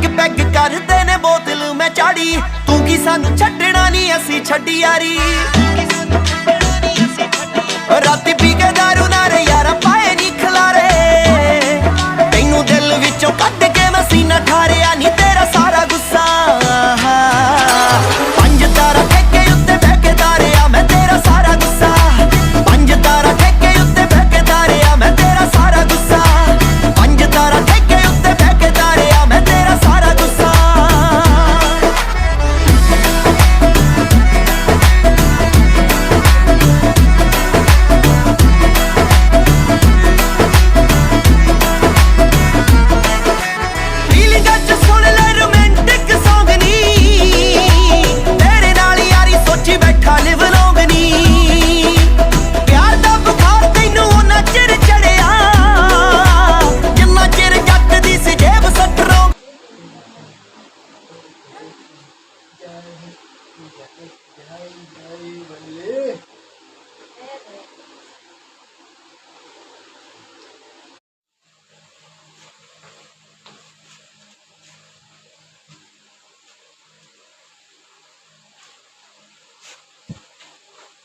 Peg peg ਕਰਦੇ ਨੇ ਬੋਤਲ ਮੈਂ ਚਾੜੀ ਤੂੰ ਕੀ ਸਾਨੂੰ ਛੱਡਣਾ ਨਹੀਂ ਅਸੀਂ ਛੱਡੀ ਯਾਰੀ ਰਾਤੀ ਪੀ ਕੇ ਦਾਰੂ ਨਾਰੇ ਯਾਰਾ ਪਾਏ ਨੀ ਖਲਾਰੇ ਤੈਨੂੰ ਦਿਲ ਵਿੱਚੋਂ ਕੱਢ ਕੇ ਮੈਂ ਸੀਨਾ ਠਾਰਿਆ ਨੀ ਤੇਰਾ ਸਾਰਾ ਗੁੱਸਾ ਪੰਜ ਤਾਰਾ ਠੇਕੇ ਉੱਤੇ ਬਹਿ ਕੇ ਤਾਰਿਆ ਮੈਂ ਤੇਰਾ ਸਾਰਾ ਗੁੱਸਾ ਪੰਜ ਤਾਰਾ ਠੇਕੇ ਉੱਤੇ ਬਹਿ ਕੇ ਤਾਰਿਆ ਮੈਂ ਤੇਰਾ ਸਾਰਾ ਗੁੱਸਾ ਪੰਜ ਤਾਰਾ ਠੇਕੇ ਉੱਤੇ ਬਹਿ ਕੇ ਤਾਰਿਆ ਮੈਂ ਤੇਰਾ ਸਾਰਾ ਗੁੱਸਾ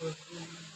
Thank you.